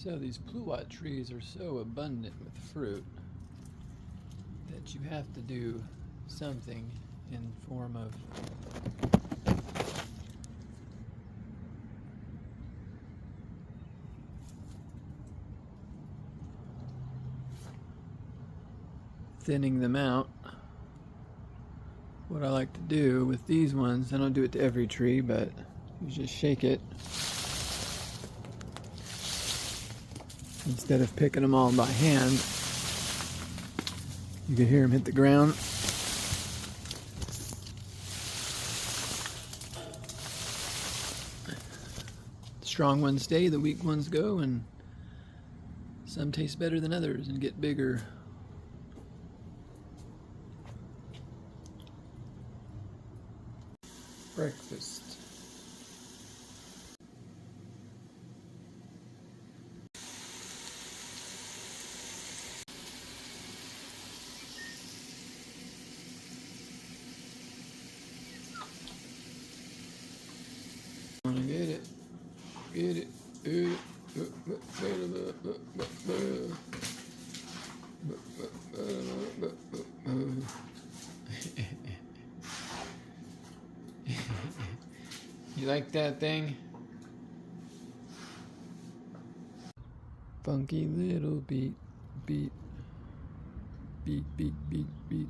So these pluot trees are so abundant with fruit that you have to do something in form of thinning them out. What I like to do with these ones, I don't do it to every tree, but you just shake it instead of picking them all by hand. You can hear them hit the ground. The strong ones stay, the weak ones go, and some taste better than others and get bigger. Breakfast. Wanna get it? Get it? You like that thing? Funky little beat, beat, beat, beat, beat, beat.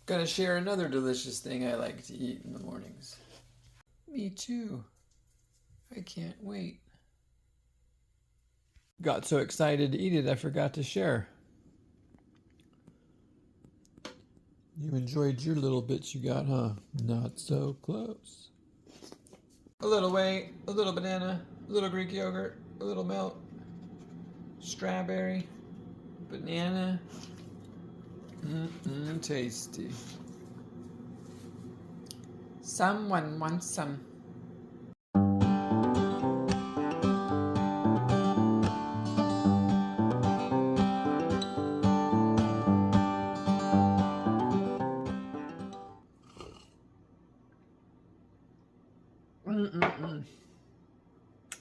Gonna share another delicious thing I like to eat in the mornings. Me too. I can't wait. Got so excited to eat it, I forgot to share. You enjoyed your little bits you got, huh? Not so close. A little whey, a little banana, a little Greek yogurt, a little milk, strawberry, banana. Tasty. Someone wants some.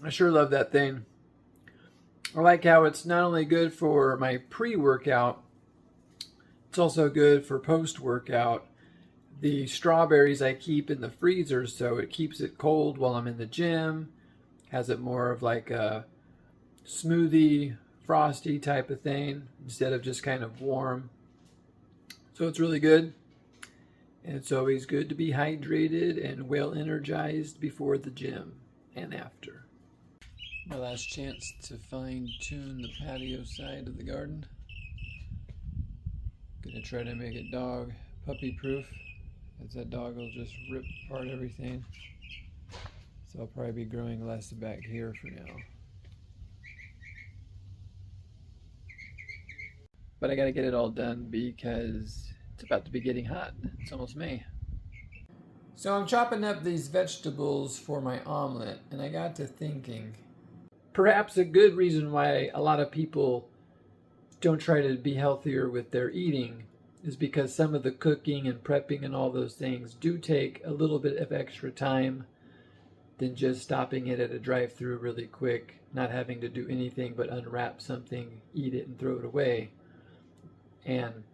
I sure love that thing. I like how it's not only good for my pre-workout, it's also good for post-workout. The strawberries I keep in the freezer, so it keeps it cold while I'm in the gym. Has it more of like a smoothie, frosty type of thing instead of just kind of warm. So it's really good. And it's always good to be hydrated and well energized before the gym and after. My last chance to fine tune the patio side of the garden. Gonna try to make it dog puppy proof, as that dog will just rip apart everything. So I'll probably be growing less back here for now. But I gotta get it all done because it's about to be getting hot. It's almost May. So I'm chopping up these vegetables for my omelet, and I got to thinking, perhaps a good reason why a lot of people don't try to be healthier with their eating is because some of the cooking and prepping and all those things do take a little bit of extra time than just stopping it at a drive-through really quick, not having to do anything but unwrap something, eat it, and throw it away. And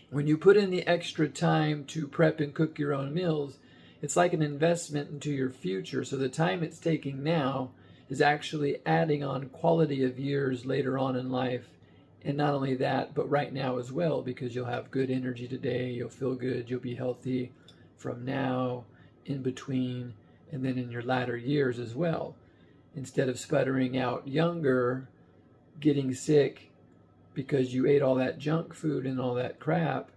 when you put in the extra time to prep and cook your own meals, it's like an investment into your future. So the time it's taking now is actually adding on quality of years later on in life. And not only that, but right now as well, because you'll have good energy today, you'll feel good, you'll be healthy from now, in between, and then in your latter years as well. Instead of sputtering out younger, getting sick because you ate all that junk food and all that crap,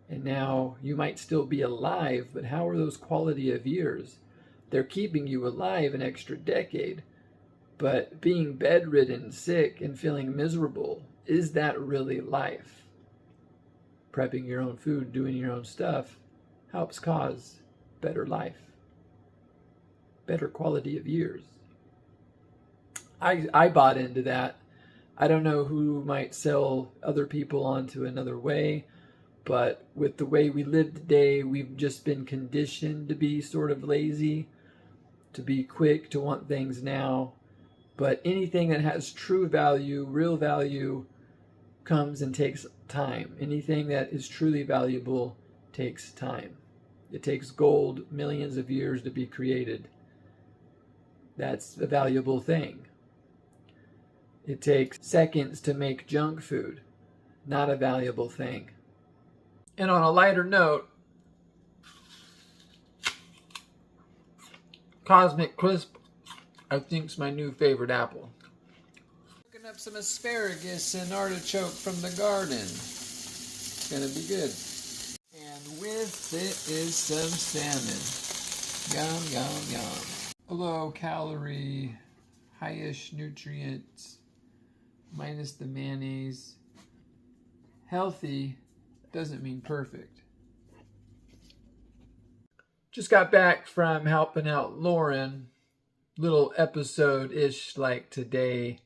and now you might still be alive, but how are those quality of years? They're keeping you alive an extra decade, but being bedridden, sick, and feeling miserable, is that really life? Prepping your own food, doing your own stuff, helps cause better life, better quality of years. I bought into that. I don't know who might sell other people onto another way, but with the way we live today, we've just been conditioned to be sort of lazy, to be quick, to want things now. But anything that has true value, real value, comes and takes time. Anything that is truly valuable takes time. It takes gold millions of years to be created. That's a valuable thing. It takes seconds to make junk food. Not a valuable thing. And on a lighter note, Cosmic Crisp, I think, is my new favorite apple. Cooking up some asparagus and artichoke from the garden. It's gonna be good. And with it is some salmon. Yum, yum, yum. Low calorie, high-ish nutrients, minus the mayonnaise. Healthy doesn't mean perfect. Just got back from helping out Lauren. Little episode-ish like today.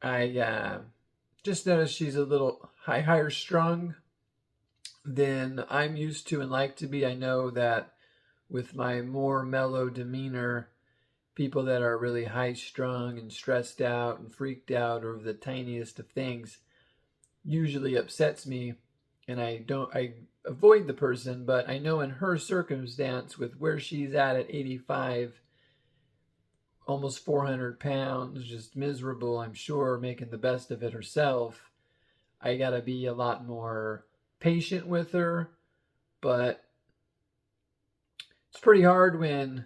I just noticed she's a little higher strung than I'm used to and like to be. I know that with my more mellow demeanor, people that are really high strung and stressed out and freaked out over the tiniest of things usually upsets me, and I avoid the person. But I know in her circumstance, with where she's at 85, almost 400 pounds, just miserable, I'm sure, making the best of it herself, I gotta be a lot more patient with her. But it's pretty hard when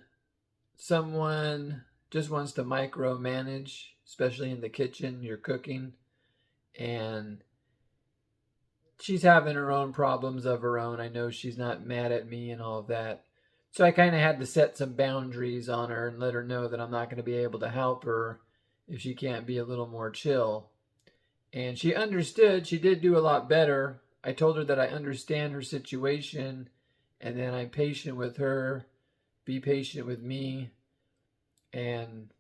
someone just wants to micromanage, especially in the kitchen, you're cooking, and she's having her own problems of her own. I know she's not mad at me and all of that. So I kind of had to set some boundaries on her and let her know that I'm not going to be able to help her if she can't be a little more chill. And she understood. She did do a lot better. I told her that I understand her situation, and then I'm patient with her, be patient with me. And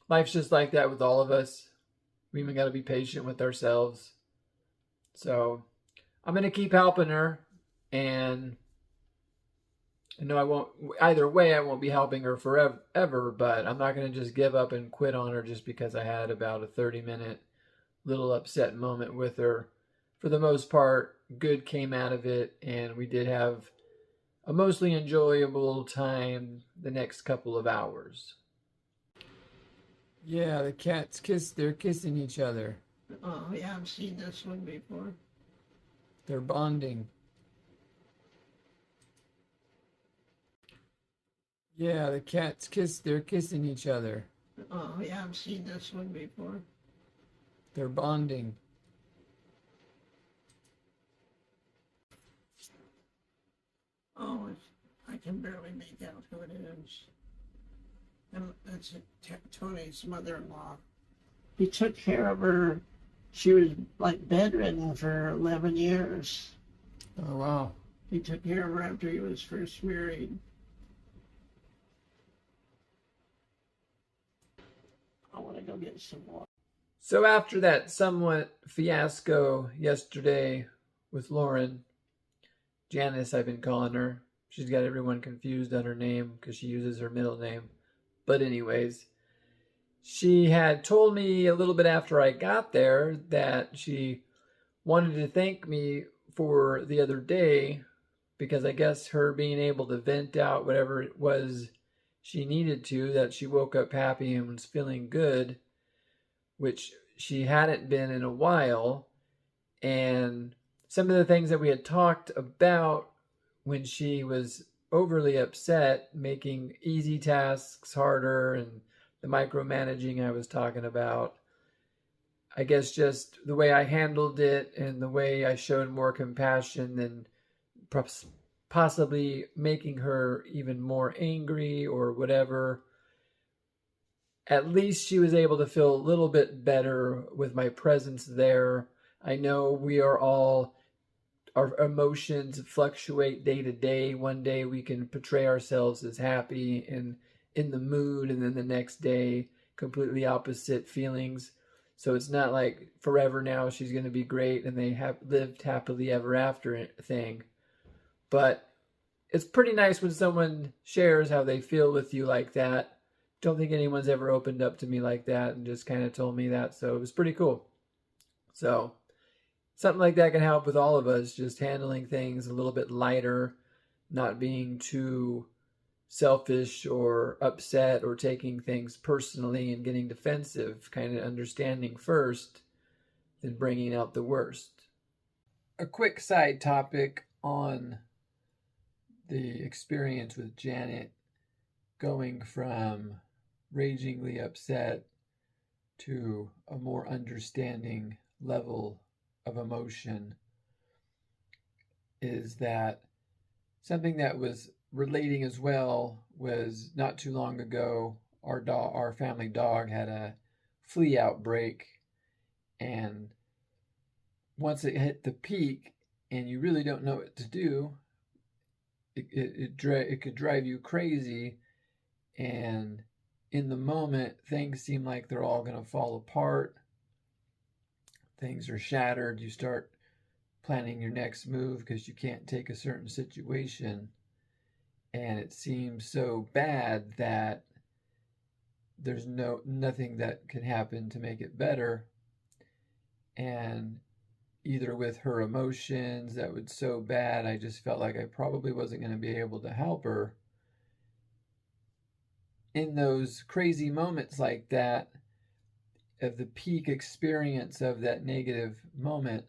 life's just like that with all of us. We even got to be patient with ourselves. So I'm going to keep helping her, and I know I won't, either way, I won't be helping her forever, but I'm not going to just give up and quit on her just because I had about a 30-minute little upset moment with her. For the most part, good came out of it, and we did have a mostly enjoyable time the next couple of hours. Yeah, the cats they're kissing each other. Oh, yeah, I've seen this one before. They're bonding. Yeah, the cats they're kissing each other. Oh, yeah, I've seen this one before. They're bonding. Oh, I can barely make out who it is. And that's Tony's mother-in-law. He took care of her. She was like bedridden for 11 years. Oh, wow. He took care of her after he was first married. I want to go get some water. So after that somewhat fiasco yesterday with Lauren, Janice I've been calling her. She's got everyone confused on her name because she uses her middle name. But anyways, she had told me a little bit after I got there that she wanted to thank me for the other day, because I guess her being able to vent out whatever it was she needed to, that she woke up happy and was feeling good, which she hadn't been in a while. And some of the things that we had talked about when she was overly upset, making easy tasks harder, and the micromanaging I was talking about, I guess just the way I handled it and the way I showed more compassion than possibly making her even more angry or whatever. At least she was able to feel a little bit better with my presence there. I know we are all, our emotions fluctuate day to day. One day we can portray ourselves as happy and in the mood, and then the next day completely opposite feelings. So it's not like forever now she's going to be great and they have lived happily ever after thing. But it's pretty nice when someone shares how they feel with you like that, don't think anyone's ever opened up to me like that and just kind of told me that. So it was pretty cool. So something like that can help with all of us, just handling things a little bit lighter, not being too selfish or upset or taking things personally and getting defensive, kind of understanding first, then bringing out the worst. A quick side topic on the experience with Janet going from ragingly upset to a more understanding level of emotion is that something that was relating as well was not too long ago our family dog had a flea outbreak, and once it hit the peak and you really don't know what to do, it could drive you crazy, and in the moment things seem like they're all going to fall apart, things are shattered, you start planning your next move because you can't take a certain situation, and it seems so bad that there's nothing that can happen to make it better. And either with her emotions that was so bad, I just felt like I probably wasn't going to be able to help her. In those crazy moments like that, of the peak experience of that negative moment,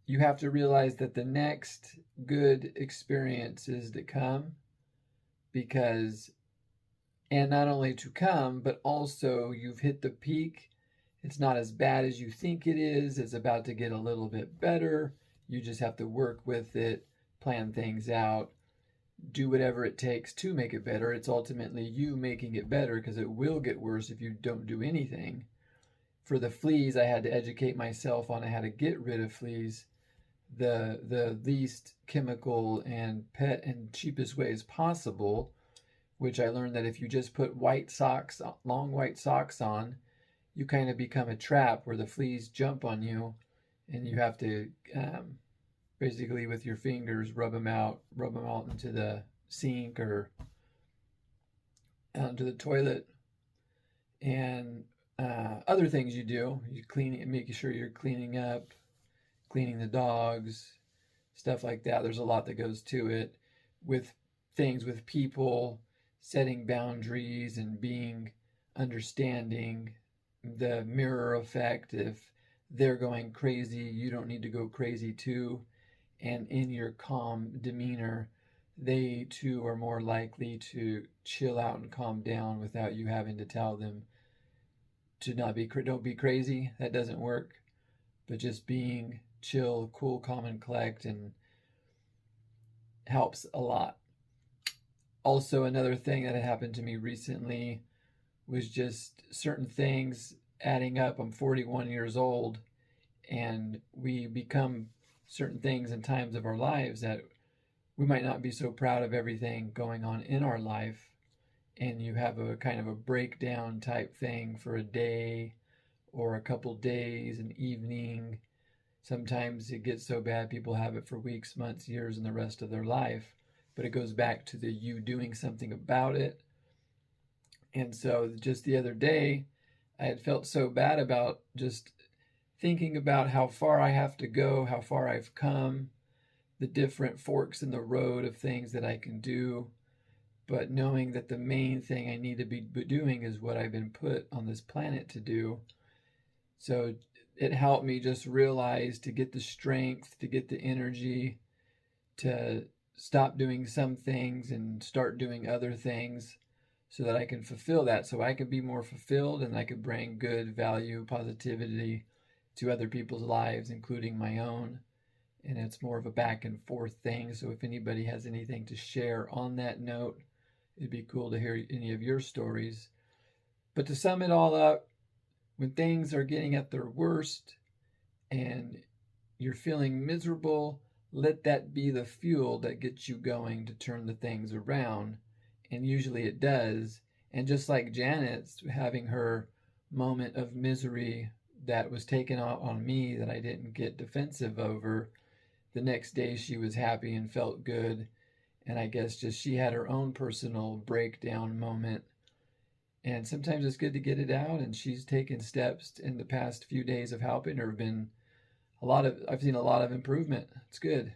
you have to realize that the next good experience is to come, because, and not only to come, but also you've hit the peak. It's not as bad as you think it is. It's about to get a little bit better. You just have to work with it, plan things out, do whatever it takes to make it better. It's ultimately you making it better, because it will get worse if you don't do anything. For the fleas, I had to educate myself on how to get rid of fleas the least chemical and pet and cheapest ways possible, which I learned that if you just put white socks, long white socks on, you kind of become a trap where the fleas jump on you, and you have to basically with your fingers rub them out into the sink or onto the toilet. And other things you do, you clean it, making sure you're cleaning up, cleaning the dogs, stuff like that. There's a lot that goes to it with things, with people, setting boundaries and being understanding, the mirror effect. If they're going crazy, you don't need to go crazy too. And in your calm demeanor, they too are more likely to chill out and calm down without you having to tell them to don't be crazy. That doesn't work. But just being chill, cool, calm, and collect and helps a lot. Also, another thing that had happened to me recently was just certain things adding up. I'm 41 years old, and we become certain things in times of our lives that we might not be so proud of everything going on in our life, and you have a kind of a breakdown type thing for a day or a couple days, an evening. Sometimes it gets so bad people have it for weeks, months, years, and the rest of their life. But it goes back to the you doing something about it. And so just the other day, I had felt so bad about just thinking about how far I have to go, how far I've come, the different forks in the road of things that I can do, but knowing that the main thing I need to be doing is what I've been put on this planet to do. So it helped me just realize, to get the strength, to get the energy, to stop doing some things and start doing other things, so that I can fulfill that, so I can be more fulfilled and I can bring good value, positivity to other people's lives, including my own. And it's more of a back and forth thing. So if anybody has anything to share on that note, it'd be cool to hear any of your stories. But to sum it all up, when things are getting at their worst and you're feeling miserable, let that be the fuel that gets you going to turn the things around. And usually it does. And just like Janet's having her moment of misery that was taken out on me, that I didn't get defensive over, the next day she was happy and felt good. And I guess just she had her own personal breakdown moment And sometimes it's good to get it out, and she's taken steps in the past few days of helping her. I've seen a lot of improvement. It's good.